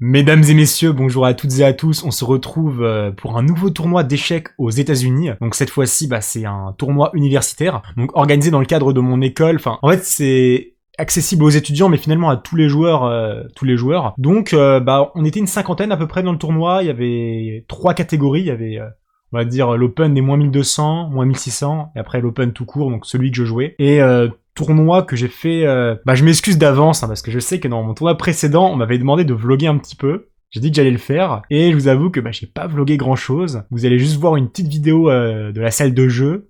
Mesdames et messieurs, bonjour à toutes et à tous. On se retrouve pour un nouveau tournoi d'échecs aux États-Unis. Donc cette fois-ci, c'est un tournoi universitaire, donc organisé dans le cadre de mon école. Enfin, en fait, c'est accessible aux étudiants, mais finalement à tous les joueurs. Donc, on était une cinquantaine à peu près dans le tournoi. Il y avait 3 catégories. Il y avait on va dire l'Open des moins 1200, moins 1600, et après l'Open tout court, donc celui que je jouais. Et tournoi que j'ai fait... je m'excuse d'avance, parce que je sais que dans mon tournoi précédent, on m'avait demandé de vlogger un petit peu. J'ai dit que j'allais le faire, et je vous avoue que j'ai pas vlogué grand chose. Vous allez juste voir une petite vidéo de la salle de jeu.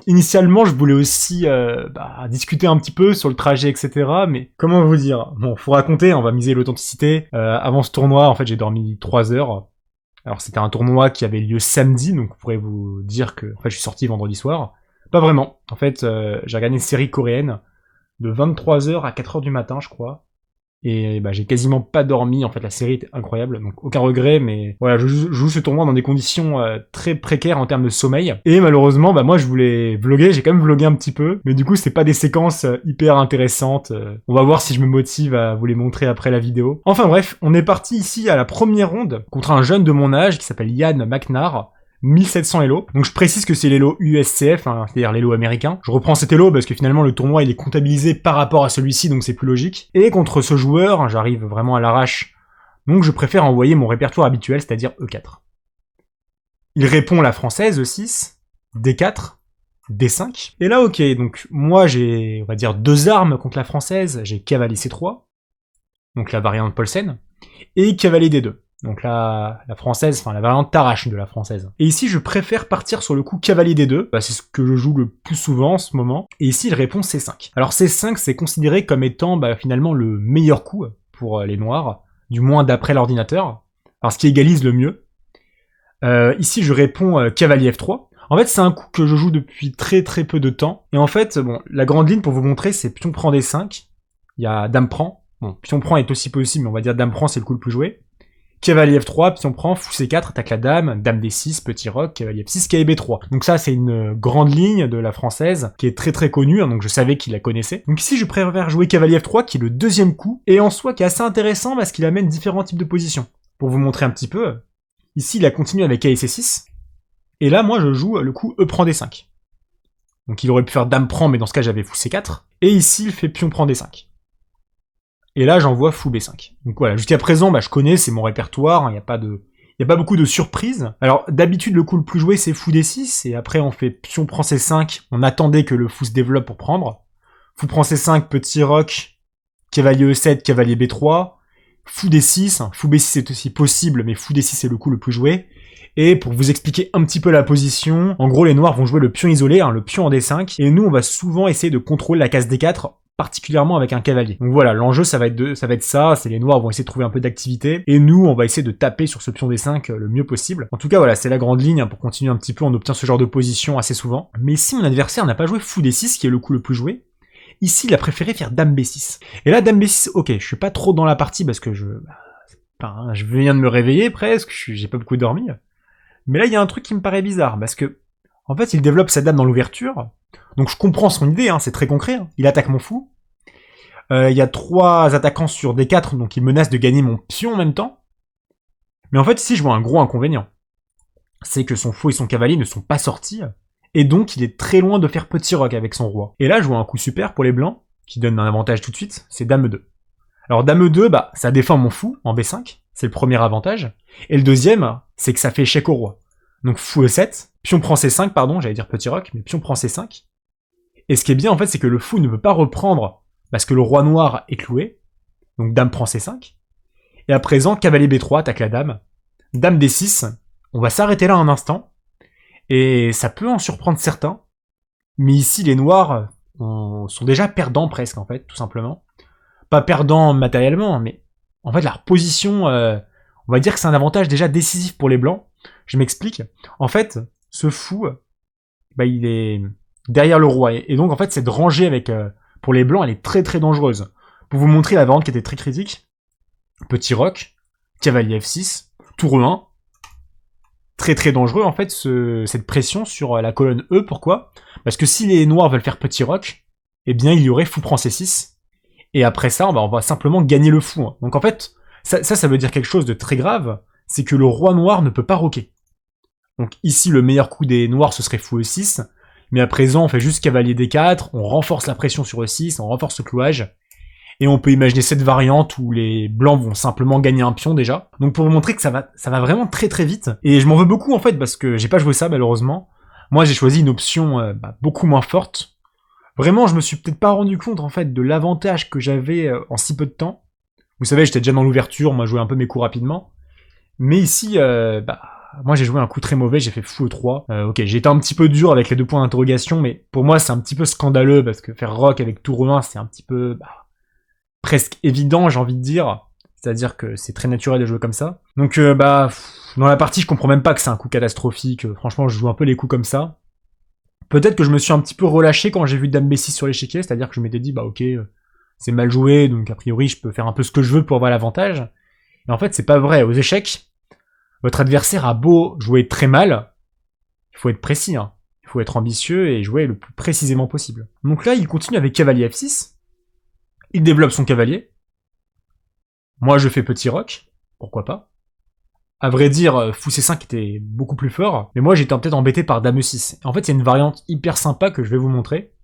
Initialement, je voulais aussi discuter un petit peu sur le trajet, etc. Mais comment vous dire? Bon, faut raconter, on va miser l'authenticité. Avant ce tournoi, en fait, j'ai dormi 3 heures. Alors, c'était un tournoi qui avait lieu samedi, donc on pourrait vous dire que en fait, je suis sorti vendredi soir. Pas vraiment. En fait, j'ai regardé une série coréenne de 23 heures à 4 heures du matin, je crois. Et j'ai quasiment pas dormi, en fait la série était incroyable, donc aucun regret, mais voilà, je joue ce tournoi dans des conditions très précaires en termes de sommeil, et malheureusement, moi je voulais vlogger, j'ai quand même vlogué un petit peu, mais du coup c'est pas des séquences hyper intéressantes, on va voir si je me motive à vous les montrer après la vidéo. Enfin bref, on est parti ici à la première ronde, contre un jeune de mon âge qui s'appelle Yann McNair, 1700 Elo. Donc je précise que c'est l'Elo USCF, c'est-à-dire l'Elo américain. Je reprends cet Elo parce que finalement le tournoi il est comptabilisé par rapport à celui-ci, donc c'est plus logique. Et contre ce joueur, j'arrive vraiment à l'arrache, donc je préfère envoyer mon répertoire habituel, c'est-à-dire E4. Il répond la française E6, D4, D5. Et là ok, donc moi j'ai, on va dire, 2 armes contre la française, j'ai cavalier C3, donc la variante Paulsen, et cavalier D2. Donc là, la française, la variante t'arrache de la française. Et ici, je préfère partir sur le coup cavalier D2, c'est ce que je joue le plus souvent en ce moment. Et ici, il répond C5. Alors C5, c'est considéré comme étant finalement le meilleur coup pour les noirs, du moins d'après l'ordinateur, alors ce qui égalise le mieux. Ici, je réponds cavalier F3. En fait, c'est un coup que je joue depuis très très peu de temps. Et en fait, la grande ligne pour vous montrer, c'est pion prend D5. Il y a dame prend. Bon, pion prend est aussi possible, mais on va dire dame prend, c'est le coup le plus joué. Cavalier F3, pion prend, fou C4, attaque la dame, dame D6, petit roc, cavalier F6, cavalier B3. Donc ça, c'est une grande ligne de la française, qui est très très connue, donc je savais qu'il la connaissait. Donc ici, je préfère jouer cavalier F3, qui est le deuxième coup, et en soi, qui est assez intéressant, parce qu'il amène différents types de positions. Pour vous montrer un petit peu, ici, il a continué avec cavalier C6, et là, moi, je joue le coup E prend D5. Donc il aurait pu faire dame prend, mais dans ce cas, j'avais fou C4, et ici, il fait pion prend D5. Et là, j'envoie fou B5. Donc voilà, jusqu'à présent, je connais, c'est mon répertoire, il n'y a pas beaucoup de surprises. Alors, d'habitude, le coup le plus joué, c'est fou D6, et après, on fait pion prend C5, on attendait que le fou se développe pour prendre. Fou prend C5, petit roc, cavalier E7, cavalier B3, fou D6, fou B6 est aussi possible, mais fou D6 est le coup le plus joué. Et pour vous expliquer un petit peu la position, en gros, les noirs vont jouer le pion isolé, le pion en D5, et nous, on va souvent essayer de contrôler la case D4, particulièrement avec un cavalier. Donc voilà, l'enjeu ça va être ça, c'est les noirs vont essayer de trouver un peu d'activité, et nous on va essayer de taper sur ce pion D5 le mieux possible. En tout cas voilà, c'est la grande ligne, pour continuer un petit peu, on obtient ce genre de position assez souvent. Mais si mon adversaire n'a pas joué fou D6, qui est le coup le plus joué, ici il a préféré faire dame B6. Et là dame B6, ok, je suis pas trop dans la partie parce que je viens de me réveiller presque, j'ai pas beaucoup dormi. Mais là il y a un truc qui me paraît bizarre, parce que en fait il développe sa dame dans l'ouverture, donc je comprends son idée, c'est très concret, il attaque mon fou. Il y a 3 attaquants sur D4, donc il menace de gagner mon pion en même temps. Mais en fait, ici, je vois un gros inconvénient. C'est que son fou et son cavalier ne sont pas sortis, et donc il est très loin de faire petit roc avec son roi. Et là, je vois un coup super pour les blancs, qui donne un avantage tout de suite, c'est dame E2. Alors dame E2, ça défend mon fou en B5, c'est le premier avantage. Et le deuxième, c'est que ça fait échec au roi. Donc fou E7, pion prend C5, pardon, j'allais dire petit roc, mais pion prend C5. Et ce qui est bien, en fait, c'est que le fou ne peut pas reprendre parce que le roi noir est cloué, donc dame prend C5, et à présent, cavalier B3 attaque la dame, dame D6, on va s'arrêter là un instant, et ça peut en surprendre certains, mais ici les noirs sont déjà perdants presque en fait, tout simplement. Pas perdants matériellement, mais en fait leur position, on va dire que c'est un avantage déjà décisif pour les blancs. Je m'explique, en fait, ce fou, il est derrière le roi, et donc en fait cette rangée avec... pour les blancs, elle est très très dangereuse. Pour vous montrer la variante qui était très critique, petit roc, cavalier F6, tour E1, très très dangereux en fait cette pression sur la colonne E. Pourquoi? Parce que si les noirs veulent faire petit roc, eh bien il y aurait fou prend C6, et après ça on va simplement gagner le fou. Hein. Donc en fait, ça veut dire quelque chose de très grave, c'est que le roi noir ne peut pas roquer. Donc ici le meilleur coup des noirs ce serait fou E6, mais à présent on fait juste cavalier D4, on renforce la pression sur E6, on renforce le clouage, et on peut imaginer cette variante où les blancs vont simplement gagner un pion déjà. Donc pour vous montrer que ça va vraiment très très vite. Et je m'en veux beaucoup en fait parce que j'ai pas joué ça malheureusement. Moi j'ai choisi une option beaucoup moins forte. Vraiment je me suis peut-être pas rendu compte en fait de l'avantage que j'avais en si peu de temps. Vous savez j'étais déjà dans l'ouverture, moi je jouais un peu mes coups rapidement. Mais ici moi j'ai joué un coup très mauvais, j'ai fait fou E3. Ok, j'ai été un petit peu dur avec les 2 points d'interrogation, mais pour moi c'est un petit peu scandaleux parce que faire rock avec tour E1 c'est un petit peu presque évident, j'ai envie de dire. C'est-à-dire que c'est très naturel de jouer comme ça. Donc dans la partie, je comprends même pas que c'est un coup catastrophique. Franchement, je joue un peu les coups comme ça. Peut-être que je me suis un petit peu relâché quand j'ai vu Dame B6 sur l'échiquier, c'est-à-dire que je m'étais dit, ok, c'est mal joué, donc a priori, je peux faire un peu ce que je veux pour avoir l'avantage. Et en fait, c'est pas vrai. Aux échecs, votre adversaire a beau jouer très mal, il faut être précis, hein. Il faut être ambitieux et jouer le plus précisément possible. Donc là, il continue avec cavalier F6. Il développe son cavalier. Moi, je fais petit roc. Pourquoi pas? À vrai dire, fou C5 était beaucoup plus fort, mais moi j'étais peut-être embêté par dame E6. En fait, il y a une variante hyper sympa que je vais vous montrer.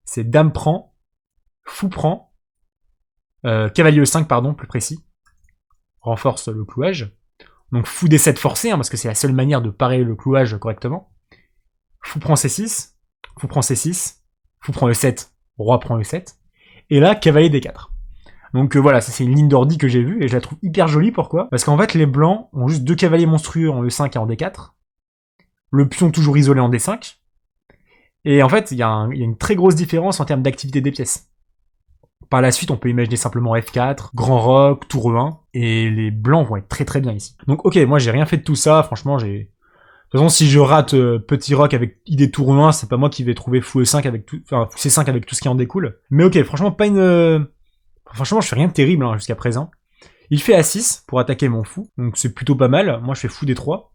C'est dame prend, fou prend, cavalier E5 pardon, plus précis. Renforce le clouage. Donc fou D7 forcé, hein, parce que c'est la seule manière de parer le clouage correctement. Fou prend C6, fou prend C6, fou prend E7, roi prend E7. Et là, cavalier D4. Donc voilà, ça c'est une ligne d'ordi que j'ai vue, et je la trouve hyper jolie, pourquoi? Parce qu'en fait, les blancs ont juste 2 cavaliers monstrueux en E5 et en D4, le pion toujours isolé en D5, et en fait, il y a une très grosse différence en termes d'activité des pièces. Par la suite, on peut imaginer simplement F4, grand roc, tour E1, et les blancs vont être très très bien ici. Donc ok, moi j'ai rien fait de tout ça, franchement j'ai... De toute façon, si je rate petit roc avec idée tour E1, c'est pas moi qui vais trouver fou E5 avec tout... Enfin, fou C5 avec tout ce qui en découle. Mais ok, franchement, pas une... Franchement, je fais rien de terrible hein, jusqu'à présent. Il fait A6 pour attaquer mon fou, donc c'est plutôt pas mal. Moi, je fais fou D3.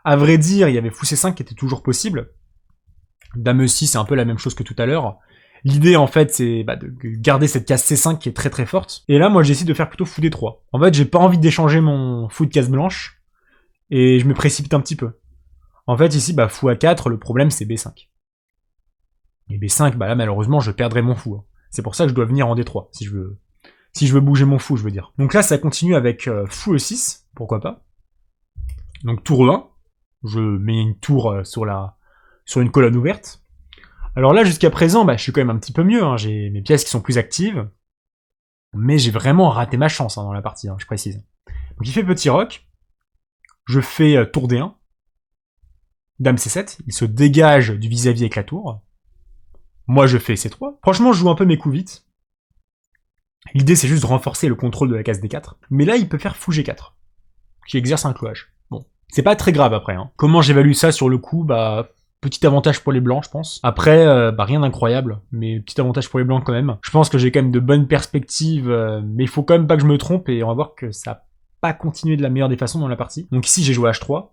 À vrai dire, il y avait fou C5 qui était toujours possible. Dame E6, c'est un peu la même chose que tout à l'heure. L'idée, en fait, c'est de garder cette case C5 qui est très très forte. Et là, moi, j'essaie de faire plutôt fou D3. En fait, j'ai pas envie d'échanger mon fou de case blanche, et je me précipite un petit peu. En fait, ici, fou A4, le problème, c'est B5. Et B5, là, malheureusement, je perdrai mon fou. Hein. C'est pour ça que je dois venir en D3, si je veux bouger mon fou, je veux dire. Donc là, ça continue avec fou E6, pourquoi pas. Donc tour E1, je mets une tour sur une colonne ouverte. Alors là, jusqu'à présent, je suis quand même un petit peu mieux, hein. J'ai mes pièces qui sont plus actives, mais j'ai vraiment raté ma chance dans la partie, je précise. Donc il fait petit roc, je fais tour D1, dame C7, il se dégage du vis-à-vis avec la tour. Moi, je fais C3. Franchement, je joue un peu mes coups vite. L'idée, c'est juste de renforcer le contrôle de la case D4. Mais là, il peut faire fou G4, qui exerce un clouage. Bon, c'est pas très grave après. Hein. Comment j'évalue ça sur le coup? Petit avantage pour les blancs, je pense. Après, rien d'incroyable, mais petit avantage pour les blancs quand même. Je pense que j'ai quand même de bonnes perspectives, mais il faut quand même pas que je me trompe, et on va voir que ça n'a pas continué de la meilleure des façons dans la partie. Donc ici, j'ai joué H3.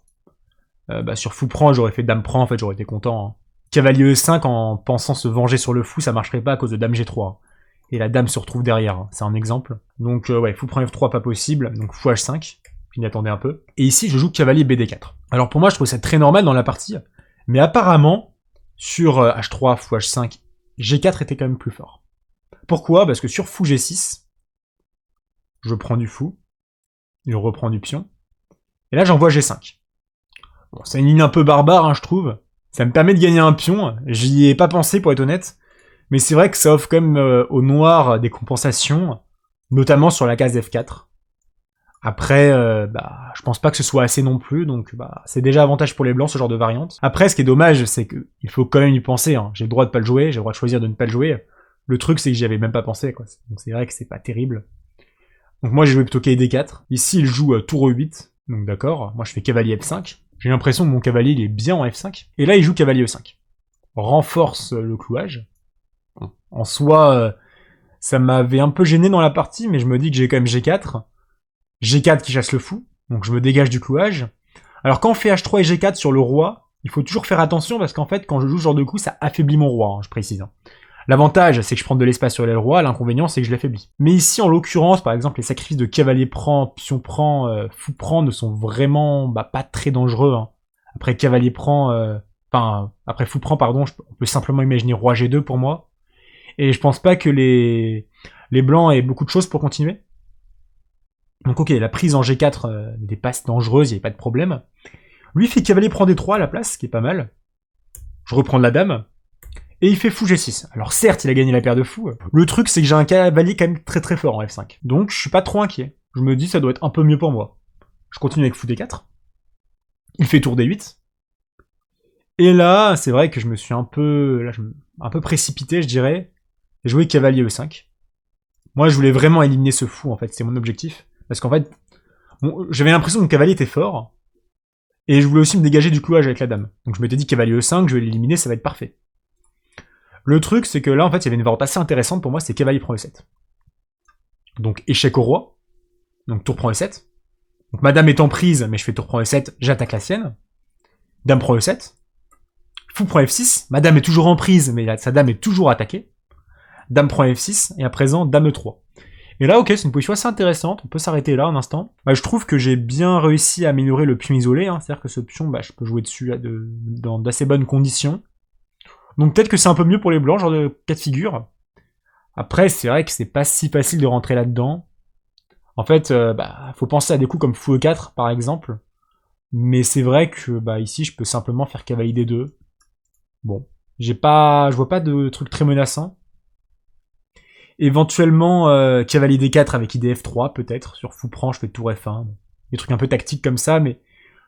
Sur fou prend, j'aurais fait dame prend, en fait, j'aurais été content. Hein. Cavalier E5 en pensant se venger sur le fou, ça marcherait pas à cause de dame G3. Et la dame se retrouve derrière, hein. C'est un exemple. Donc ouais, fou prend F3, pas possible, donc fou H5, je m'y attendais un peu. Et ici, je joue cavalier BD4. Alors pour moi, je trouve ça très normal dans la partie, mais apparemment, sur H3, fou H5, G4 était quand même plus fort. Pourquoi? Parce que sur fou G6, je prends du fou, il reprend du pion, et là j'envoie G5. Bon, c'est une ligne un peu barbare, je trouve. Ça me permet de gagner un pion, j'y ai pas pensé pour être honnête, mais c'est vrai que ça offre quand même au noir des compensations, notamment sur la case F4. Après, je pense pas que ce soit assez non plus, donc c'est déjà avantage pour les blancs ce genre de variante. Après, ce qui est dommage, c'est que il faut quand même y penser. Hein. J'ai le droit de pas le jouer, j'ai le droit de choisir de ne pas le jouer. Le truc, c'est que j'y avais même pas pensé, quoi. Donc c'est vrai que c'est pas terrible. Donc moi, j'ai joué plutôt KD4. Ici, il joue tour E8, donc d'accord. Moi, je fais cavalier F5. J'ai l'impression que mon cavalier, il est bien en F5. Et là, il joue cavalier E5. Renforce le clouage. En soi, ça m'avait un peu gêné dans la partie, mais je me dis que j'ai quand même G4. G4 qui chasse le fou, donc je me dégage du clouage. Alors quand on fait H3 et G4 sur le roi, il faut toujours faire attention parce qu'en fait, quand je joue ce genre de coup, ça affaiblit mon roi, hein, je précise. L'avantage, c'est que je prends de l'espace sur l'aile roi, l'inconvénient, c'est que je l'affaiblis. Mais ici, en l'occurrence, par exemple, les sacrifices de cavalier prend, pion prend, fou prend ne sont vraiment pas très dangereux. Hein. Après cavalier prend, après fou prend, pardon, on peut simplement imaginer roi G2 pour moi. Et je pense pas que les blancs aient beaucoup de choses pour continuer. Donc ok, la prise en G4 n'était pas dangereuse, il n'y avait pas de problème. Lui il fait cavalier prend D3 à la place, ce qui est pas mal. Je reprends de la dame. Et il fait fou G6. Alors certes, il a gagné la paire de fous. Le truc, c'est que j'ai un cavalier quand même très très fort en F5. Donc je suis pas trop inquiet. Je me dis ça doit être un peu mieux pour moi. Je continue avec fou D4. Il fait tour D8. Et là, c'est vrai que je me suis un peu précipité, je dirais. J'ai joué cavalier E5. Moi, je voulais vraiment éliminer ce fou, en fait. C'était mon objectif. Parce qu'en fait, bon, j'avais l'impression que mon cavalier était fort. Et je voulais aussi me dégager du clouage avec la dame. Donc je m'étais dit cavalier E5, je vais l'éliminer, ça va être parfait. Le truc, c'est que là, en fait, il y avait une variante assez intéressante pour moi, c'est cavalier prend E7. Donc échec au roi. Donc tour prend E7. Donc ma dame est en prise, mais je fais tour prend E7, j'attaque la sienne. Dame prend E7. Fou prend F6. Ma dame est toujours en prise, mais sa dame est toujours attaquée. Dame prend F6, et à présent, dame E3. Et là, ok, c'est une position assez intéressante, on peut s'arrêter là un instant. Je trouve que j'ai bien réussi à améliorer le pion isolé, hein, c'est-à-dire que ce pion, je peux jouer dessus dans d'assez bonnes conditions. Donc peut-être que c'est un peu mieux pour les blancs, genre de cas de figure. Après, c'est vrai que c'est pas si facile de rentrer là-dedans. En fait, faut penser à des coups comme fou E4, par exemple. Mais c'est vrai que ici, je peux simplement faire cavalier D2. Bon, je vois pas de truc très menaçant. Éventuellement, cavalier D4 avec IDF3, peut-être. Sur fou prend, je fais tour F1. Des trucs un peu tactiques comme ça, mais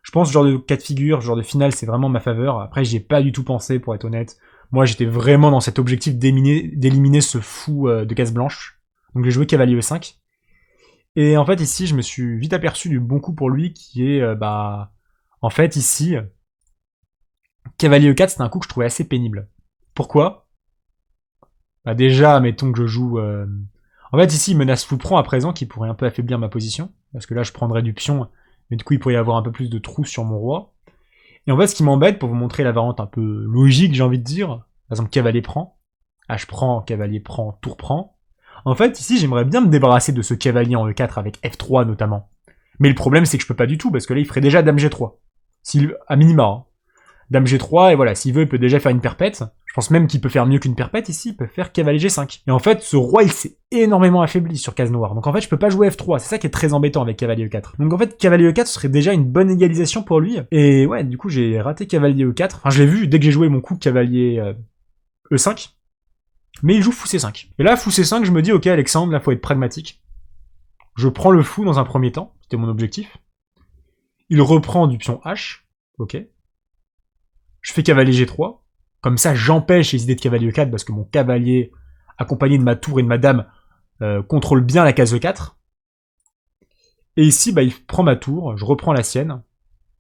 je pense que ce genre de cas de figure, ce genre de finale, c'est vraiment ma faveur. Après, j'y ai pas du tout pensé, pour être honnête. Moi, j'étais vraiment dans cet objectif d'éliminer ce fou de case blanche. Donc j'ai joué cavalier E5. Et en fait, ici, je me suis vite aperçu du bon coup pour lui, qui est, en fait, ici, cavalier E4, c'est un coup que je trouvais assez pénible. Pourquoi ? Déjà, mettons que je joue... En fait, ici, il menace fou prend à présent, qui pourrait un peu affaiblir ma position. Parce que là, je prendrais du pion, mais du coup, il pourrait y avoir un peu plus de trous sur mon roi. Et en fait, ce qui m'embête, pour vous montrer la variante un peu logique, j'ai envie de dire, par exemple, cavalier prend, H prend, cavalier prend, tour prend. En fait, ici, j'aimerais bien me débarrasser de ce cavalier en E4 avec F3 notamment. Mais le problème, c'est que je peux pas du tout, parce que là, il ferait déjà dame G3. À minima. Hein. Dame G3, et voilà, s'il veut, il peut déjà faire une perpète. Je pense même qu'il peut faire mieux qu'une perpète ici, il peut faire cavalier G5. Et en fait, ce roi, il s'est énormément affaibli sur case noire. Donc en fait, je peux pas jouer F3, c'est ça qui est très embêtant avec cavalier E4. Donc en fait, cavalier E4 serait déjà une bonne égalisation pour lui. Et ouais, du coup, j'ai raté cavalier E4. Enfin, je l'ai vu dès que j'ai joué mon coup cavalier E5. Mais il joue fou C5. Et là, fou C5, je me dis, ok Alexandre, là, faut être pragmatique. Je prends le fou dans un premier temps, c'était mon objectif. Il reprend du pion H, ok. Je fais cavalier G3. Comme ça, j'empêche les idées de cavalier E4 parce que mon cavalier, accompagné de ma tour et de ma dame, contrôle bien la case E4. Et ici, il prend ma tour, je reprends la sienne.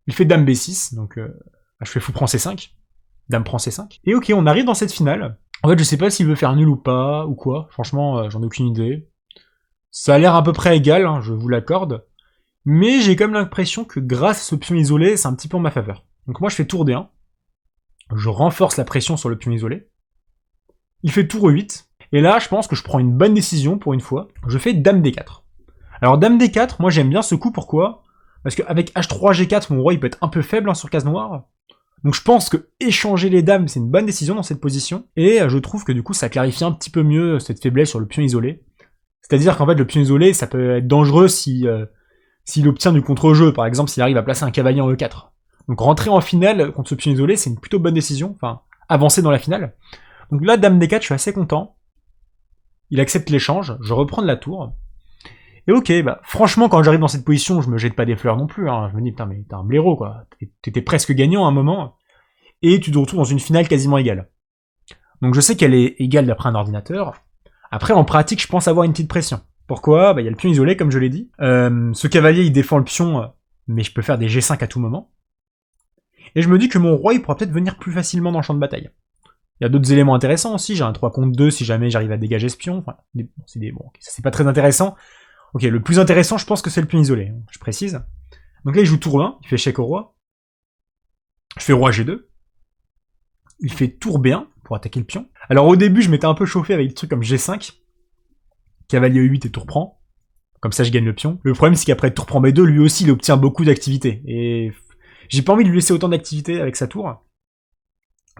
Il fait dame B6, donc je fais fou prend C5. Dame prend C5. Et ok, on arrive dans cette finale. En fait, je sais pas s'il veut faire nul ou pas, ou quoi. Franchement, j'en ai aucune idée. Ça a l'air à peu près égal, hein, je vous l'accorde. Mais j'ai quand même l'impression que grâce à ce pion isolé, c'est un petit peu en ma faveur. Donc moi, je fais tour D1. Je renforce la pression sur le pion isolé. Il fait tour E8. Et là, je pense que je prends une bonne décision pour une fois. Je fais dame D4. Alors dame D4, moi j'aime bien ce coup, pourquoi ? Parce qu'avec H3, G4, mon roi il peut être un peu faible sur case noire. Donc je pense que échanger les dames, c'est une bonne décision dans cette position. Et je trouve que du coup, ça clarifie un petit peu mieux cette faiblesse sur le pion isolé. C'est-à-dire qu'en fait, le pion isolé, ça peut être dangereux s'il obtient du contre-jeu. Par exemple, s'il arrive à placer un cavalier en E4. Donc rentrer en finale contre ce pion isolé, c'est une plutôt bonne décision. Enfin, avancer dans la finale. Donc là, dame D4, je suis assez content. Il accepte l'échange, je reprends de la tour. Et ok, franchement, quand j'arrive dans cette position, je me jette pas des fleurs non plus. Hein. Je me dis, putain, mais t'es un blaireau, quoi. T'étais presque gagnant à un moment. Et tu te retrouves dans une finale quasiment égale. Donc je sais qu'elle est égale d'après un ordinateur. Après, en pratique, je pense avoir une petite pression. Pourquoi ? Il y a le pion isolé, comme je l'ai dit. Ce cavalier, il défend le pion, mais je peux faire des G5 à tout moment. Et je me dis que mon roi, il pourra peut-être venir plus facilement dans le champ de bataille. Il y a d'autres éléments intéressants aussi, j'ai un 3 contre 2 si jamais j'arrive à dégager ce pion. Enfin, c'est pas très intéressant. Ok, le plus intéressant, je pense que c'est le pion isolé, je précise. Donc là, il joue tour 1, il fait échec au roi. Je fais roi G2. Il fait tour B1 pour attaquer le pion. Alors au début, je m'étais un peu chauffé avec des trucs comme G5, cavalier E8 et tour prend. Comme ça, je gagne le pion. Le problème, c'est qu'après tour prend B2, lui aussi, il obtient beaucoup d'activité. Et j'ai pas envie de lui laisser autant d'activité avec sa tour.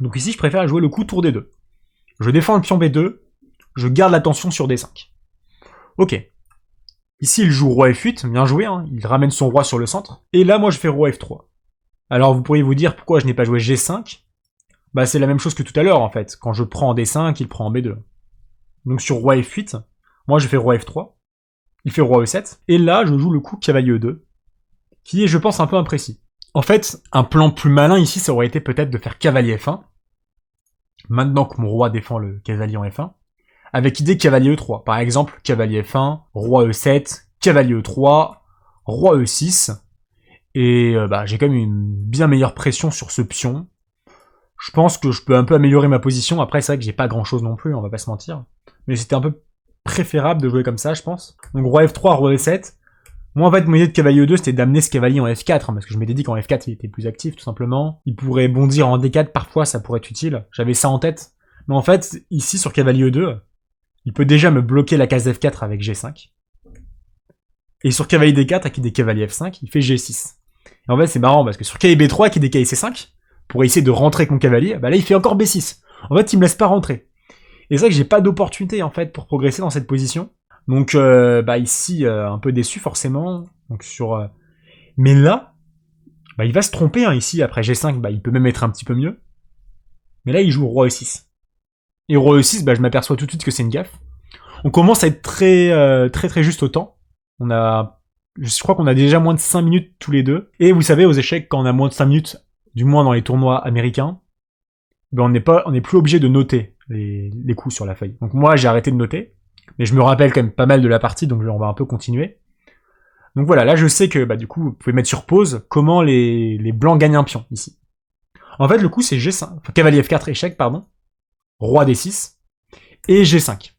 Donc ici, je préfère jouer le coup tour D2. Je défends le pion B2, je garde l'attention sur D5. Ok. Ici, il joue roi F8, bien joué, hein. Il ramène son roi sur le centre. Et là, moi, je fais roi F3. Alors, vous pourriez vous dire pourquoi je n'ai pas joué G5. Bah, c'est la même chose que tout à l'heure, en fait. Quand je prends en D5, il prend en B2. Donc sur roi F8, moi, je fais roi F3. Il fait roi E7. Et là, je joue le coup cavalier E2, qui est, je pense, un peu imprécis. En fait, un plan plus malin ici, ça aurait été peut-être de faire cavalier F1, maintenant que mon roi défend le cavalier en F1, avec idée cavalier E3. Par exemple, cavalier F1, roi E7, cavalier E3, roi E6, et j'ai quand même une bien meilleure pression sur ce pion. Je pense que je peux un peu améliorer ma position. Après, c'est vrai que j'ai pas grand-chose non plus, on va pas se mentir. Mais c'était un peu préférable de jouer comme ça, je pense. Donc roi F3, roi E7. Moi, en fait, mon idée de cavalier E2, c'était d'amener ce cavalier en F4, parce que je m'étais dit qu'en F4, il était plus actif, tout simplement. Il pourrait bondir en D4, parfois, ça pourrait être utile. J'avais ça en tête. Mais en fait, ici, sur cavalier E2, il peut déjà me bloquer la case F4 avec G5. Et sur cavalier D4, avec des cavaliers F5, il fait G6. Et en fait, c'est marrant, parce que sur cavalier B3, avec des cavaliers C5, pour essayer de rentrer avec mon cavalier, bah là, il fait encore B6. En fait, il me laisse pas rentrer. Et c'est vrai que j'ai pas d'opportunité, en fait, pour progresser dans cette position. Donc, ici, un peu déçu, forcément. Donc, mais là, il va se tromper, hein, ici, après G5, il peut même être un petit peu mieux. Mais là, il joue roi E6. Et roi E6, je m'aperçois tout de suite que c'est une gaffe. On commence à être très juste au temps. Je crois qu'on a déjà moins de 5 minutes tous les deux. Et vous savez, aux échecs, quand on a moins de 5 minutes, du moins dans les tournois américains, on n'est plus obligé de noter les coups sur la feuille. Donc moi, j'ai arrêté de noter. Mais je me rappelle quand même pas mal de la partie, donc on va un peu continuer. Donc voilà, là je sais que du coup, vous pouvez mettre sur pause comment les blancs gagnent un pion, ici. En fait, le coup c'est G5, enfin cavalier F4, échec, pardon, roi D6, et G5.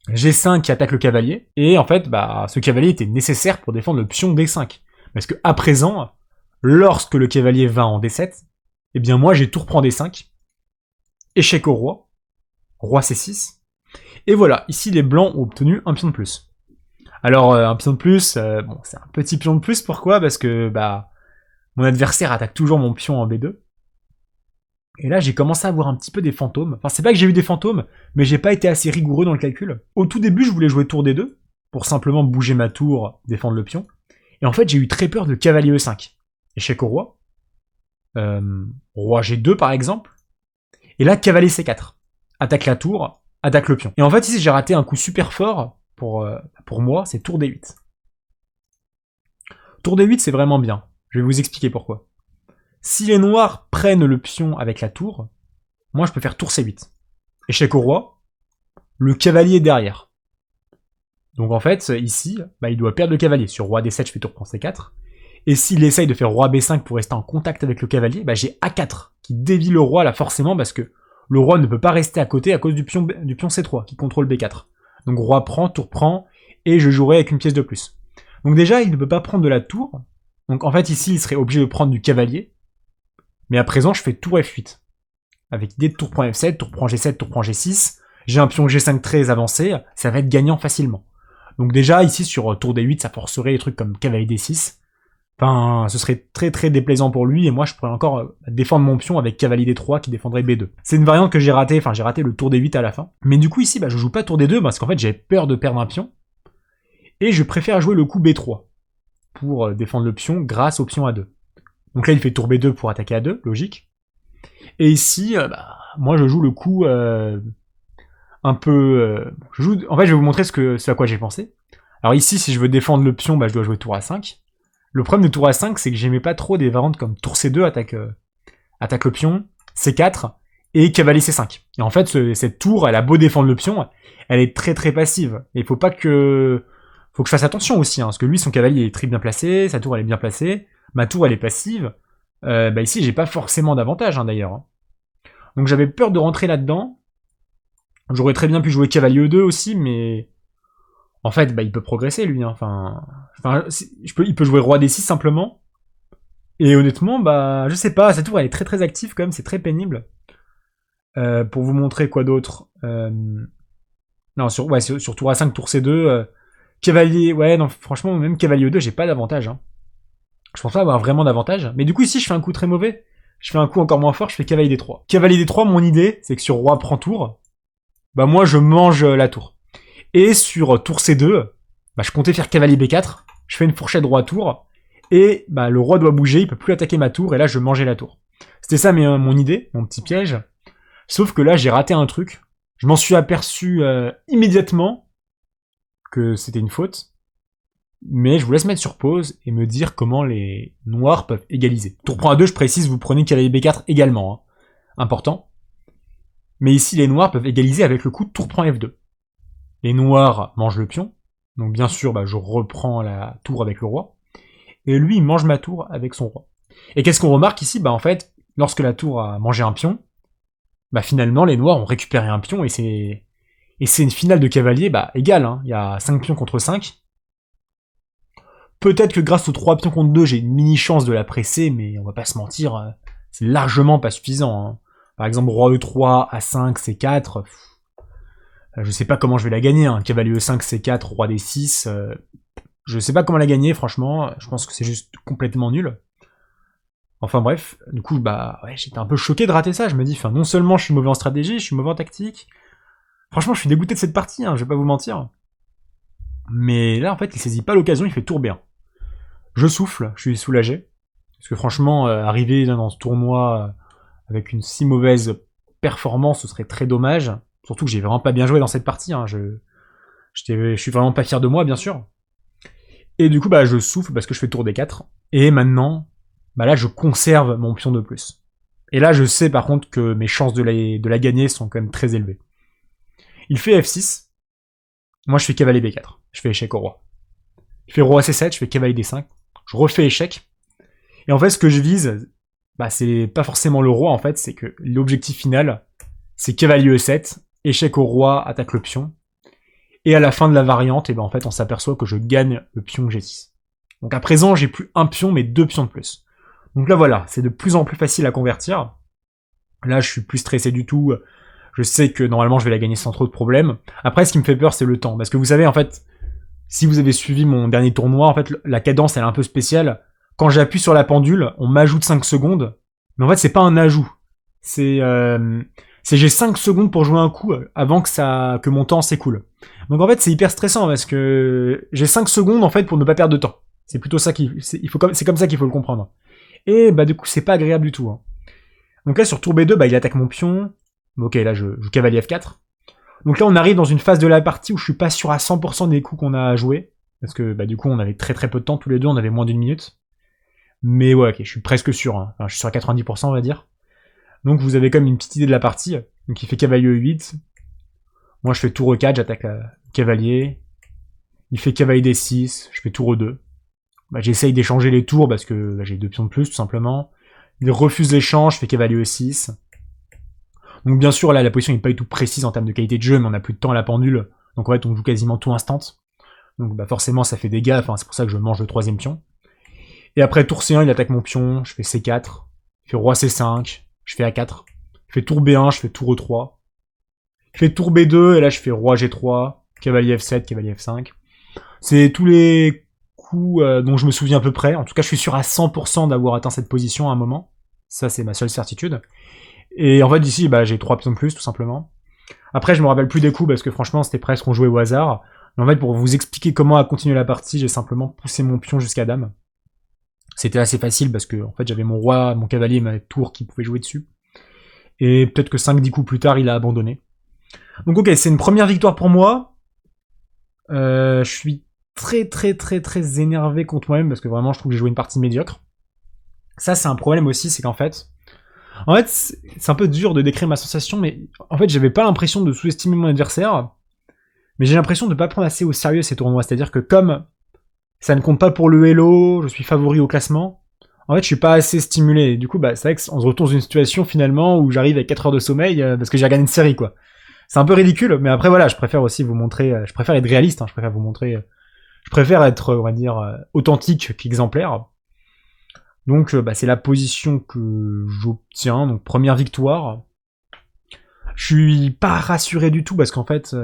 G5 qui attaque le cavalier, et en fait, ce cavalier était nécessaire pour défendre le pion D5. Parce que à présent, lorsque le cavalier va en D7, eh bien moi j'ai tour prend D5, échec au roi C6, et voilà, ici les blancs ont obtenu un pion de plus. Alors un pion de plus, c'est un petit pion de plus, pourquoi? Parce que mon adversaire attaque toujours mon pion en B2. Et là j'ai commencé à avoir un petit peu des fantômes. Enfin c'est pas que j'ai eu des fantômes, mais j'ai pas été assez rigoureux dans le calcul. Au tout début je voulais jouer tour D2, pour simplement bouger ma tour, défendre le pion. Et en fait j'ai eu très peur de cavalier E5. Échec au roi. Roi G2 par exemple. Et là cavalier C4. Attaque la tour, attaque le pion. Et en fait ici j'ai raté un coup super fort pour moi, c'est tour D8. Tour D8 c'est vraiment bien. Je vais vous expliquer pourquoi. Si les noirs prennent le pion avec la tour, moi je peux faire tour C8. Échec au roi, le cavalier est derrière. Donc en fait, ici, il doit perdre le cavalier. Sur roi D7, je fais tour prend C4. Et s'il essaye de faire roi B5 pour rester en contact avec le cavalier, j'ai A4 qui dévie le roi là forcément parce que le roi ne peut pas rester à côté à cause du pion C3 qui contrôle B4. Donc roi prend, tour prend, et je jouerai avec une pièce de plus. Donc déjà, il ne peut pas prendre de la tour. Donc en fait, ici, il serait obligé de prendre du cavalier. Mais à présent, je fais tour F8. Avec idée de tour prend F7, tour prend G7, tour prend G6. J'ai un pion G5 très avancé, ça va être gagnant facilement. Donc déjà, ici, sur tour D8, ça forcerait des trucs comme cavalier D6. Enfin, ce serait très déplaisant pour lui, et moi, je pourrais encore défendre mon pion avec cavalier D3 qui défendrait B2. C'est une variante que j'ai ratée, enfin, j'ai raté le tour D8 à la fin. Mais du coup, ici, je joue pas tour D2, parce qu'en fait, j'ai peur de perdre un pion. Et je préfère jouer le coup B3, pour défendre le pion grâce au pion A2. Donc là, il fait tour B2 pour attaquer A2, logique. Et ici, moi, je joue le coup un peu... En fait, je vais vous montrer ce à quoi j'ai pensé. Alors ici, si je veux défendre le pion, je dois jouer tour A5. Le problème de tour A5, c'est que j'aimais pas trop des variantes comme tour C2, attaque le pion, C4, et cavalier C5. Et en fait, cette tour, elle a beau défendre le pion, elle est très passive. Et faut que je fasse attention aussi, parce que lui, son cavalier est très bien placé, sa tour, elle est bien placée, ma tour, elle est passive. Ici, j'ai pas forcément d'avantage, d'ailleurs. Donc j'avais peur de rentrer là-dedans. J'aurais très bien pu jouer cavalier E2 aussi, mais... En fait, il peut progresser, lui. Il peut jouer roi D6 simplement. Et honnêtement, bah, je sais pas, cette tour elle est très très active quand même, c'est très pénible. Pour vous montrer quoi d'autre. Non, sur tour A5, tour C2, cavalier, ouais, non, franchement, même cavalier E2, j'ai pas d'avantage. Hein. Je pense pas avoir vraiment d'avantage. Mais du coup, ici, je fais un coup très mauvais. Je fais un coup encore moins fort, je fais cavalier D3. Cavalier D3, mon idée, c'est que sur roi prend tour, bah moi, je mange la tour. Et sur tour C2, bah je comptais faire cavalier B4, je fais une fourchette roi tour, et bah le roi doit bouger, il peut plus attaquer ma tour, et là, je mangeais la tour. C'était ça mon idée, mon petit piège. Sauf que là, j'ai raté un truc. Je m'en suis aperçu immédiatement que c'était une faute. Mais je vous laisse mettre sur pause et me dire comment les noirs peuvent égaliser. Tour prend A2, je précise, vous prenez cavalier B4 également. Hein. Important. Mais ici, les noirs peuvent égaliser avec le coup de tour prend F2. Les noirs mangent le pion. Donc bien sûr, bah, je reprends la tour avec le roi. Et lui, il mange ma tour avec son roi. Et qu'est-ce qu'on remarque ici? Bah en fait, lorsque la tour a mangé un pion, bah finalement, les noirs ont récupéré un pion et c'est une finale de cavalier, bah égale. Hein. Il y a 5 pions contre 5. Peut-être que grâce aux 3 pions contre 2, j'ai une mini chance de la presser, mais on va pas se mentir, c'est largement pas suffisant. Hein. Par exemple, roi E3, A5, C4, je sais pas comment je vais la gagner. Hein. Cavalier E5, C4, roi D6, je sais pas comment la gagner, franchement. Je pense que c'est juste complètement nul. Enfin bref, du coup, bah ouais, j'étais un peu choqué de rater ça. Je me dis, enfin, non seulement je suis mauvais en stratégie, je suis mauvais en tactique. Franchement, je suis dégoûté de cette partie, hein, je vais pas vous mentir. Mais là, en fait, il saisit pas l'occasion, il fait tour B1. Je souffle, je suis soulagé. Parce que franchement, arriver dans ce tournoi avec une si mauvaise performance, ce serait très dommage. Surtout que j'ai vraiment pas bien joué dans cette partie. Hein. Je suis vraiment pas fier de moi, bien sûr. Et du coup, bah, je souffle parce que je fais tour D4. Et maintenant, bah là, je conserve mon pion de plus. Et là, je sais par contre que mes chances de la gagner sont quand même très élevées. Il fait F6. Moi, je fais cavalier B4. Je fais échec au roi. Il fait roi C7, je fais cavalier D5. Je refais échec. Et en fait, ce que je vise, bah, c'est pas forcément le roi, en fait, c'est que l'objectif final, c'est cavalier E7, échec au roi, attaque le pion. Et à la fin de la variante, et ben en fait, on s'aperçoit que je gagne le pion G6. Donc à présent, j'ai plus un pion, mais 2 pions de plus. Donc là, voilà, c'est de plus en plus facile à convertir. Là, je suis plus stressé du tout. Je sais que normalement, je vais la gagner sans trop de problèmes. Après, ce qui me fait peur, c'est le temps. Parce que vous savez, en fait, si vous avez suivi mon dernier tournoi, en fait, la cadence, elle est un peu spéciale. Quand j'appuie sur la pendule, on m'ajoute 5 secondes. Mais en fait, c'est pas un ajout. C'est j'ai 5 secondes pour jouer un coup avant que mon temps s'écoule. Donc en fait, c'est hyper stressant parce que j'ai 5 secondes en fait pour ne pas perdre de temps. C'est plutôt ça c'est comme ça qu'il faut le comprendre. Et bah du coup, c'est pas agréable du tout. Hein. Donc là, sur tour B2, bah il attaque mon pion. Ok, là, je joue cavalier F4. Donc là, on arrive dans une phase de la partie où je suis pas sûr à 100% des coups qu'on a joué. Parce que bah du coup, on avait très très peu de temps tous les deux, on avait moins d'une minute. Mais ouais, ok, je suis presque sûr. Hein. Enfin, je suis sûr à 90%, on va dire. Donc vous avez quand même une petite idée de la partie. Donc il fait cavalier E8. Moi, je fais tour E4, j'attaque cavalier. Il fait cavalier D6, je fais tour E2. Bah, j'essaye d'échanger les tours parce que bah, j'ai 2 pions de plus, tout simplement. Il refuse l'échange, je fais cavalier E6. Donc bien sûr, là, la position n'est pas du tout précise en termes de qualité de jeu, mais on a plus de temps à la pendule. Donc en fait, on joue quasiment tout instant. Donc bah, forcément, ça fait des dégâts. Enfin, c'est pour ça que je mange le 3e pion. Et après, tour C1, il attaque mon pion. Je fais C4. Il fait roi C5. Je fais A4. Il fait tour B1, je fais tour E3. Il fait tour B2, et là, je fais roi G3. Cavalier F7, cavalier F5. C'est tous les coups dont je me souviens à peu près. En tout cas, je suis sûr à 100% d'avoir atteint cette position à un moment. Ça, c'est ma seule certitude. Et en fait, ici, bah, j'ai 3 pions de plus, tout simplement. Après, je me rappelle plus des coups, parce que franchement, c'était presque qu'on jouait au hasard. Mais en fait, pour vous expliquer comment continuer la partie, j'ai simplement poussé mon pion jusqu'à dame. C'était assez facile, parce que en fait, j'avais mon roi, mon cavalier et ma tour qui pouvaient jouer dessus. Et peut-être que 5-10 coups plus tard, il a abandonné. Donc ok, c'est une première victoire pour moi. Je suis très très très très énervé contre moi-même, parce que vraiment, je trouve que j'ai joué une partie médiocre. Ça, c'est un problème aussi, c'est qu'en fait, c'est un peu dur de décrire ma sensation, mais en fait, j'avais pas l'impression de sous-estimer mon adversaire, mais j'ai l'impression de pas prendre assez au sérieux ces tournois. C'est-à-dire que comme ça ne compte pas pour le Hello, je suis favori au classement, en fait, je suis pas assez stimulé. Et du coup, bah, c'est vrai qu'on se retrouve dans une situation finalement où j'arrive avec 4 heures de sommeil parce que j'ai gagné une série, quoi. C'est un peu ridicule, mais après voilà, je préfère aussi vous montrer, je préfère être réaliste, hein, je préfère vous montrer, je préfère être, on va dire, authentique qu'exemplaire. Donc c'est la position que j'obtiens, donc première victoire. Je suis pas rassuré du tout parce qu'en fait,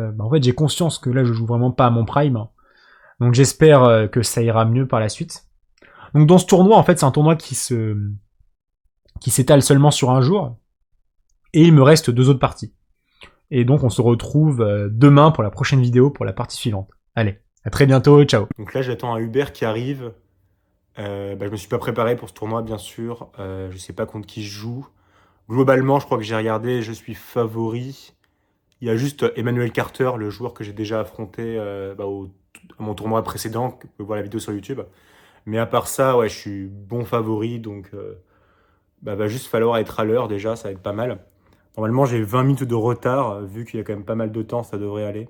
j'ai conscience que là je joue vraiment pas à mon prime. Donc j'espère que ça ira mieux par la suite. Donc dans ce tournoi, en fait, c'est un tournoi qui s'étale seulement sur un jour. Et il me reste 2 autres parties. Et donc on se retrouve demain pour la prochaine vidéo pour la partie suivante. Allez, à très bientôt, ciao. Donc là, j'attends un Uber qui arrive. Je me suis pas préparé pour ce tournoi, bien sûr. Je sais pas contre qui je joue. Globalement, je crois que j'ai regardé, je suis favori. Il y a juste Emmanuel Carter, le joueur que j'ai déjà affronté à mon tournoi précédent, que vous pouvez voir la vidéo sur YouTube. Mais à part ça, ouais, je suis bon favori, donc va juste falloir être à l'heure déjà, ça va être pas mal. Normalement, j'ai 20 minutes de retard, vu qu'il y a quand même pas mal de temps, ça devrait aller.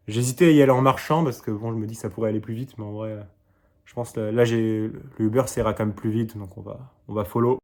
J'hésitais à y aller en marchant parce que bon, je me dis que ça pourrait aller plus vite, mais en vrai, je pense que là, le Uber ça ira quand même plus vite, donc on va follow.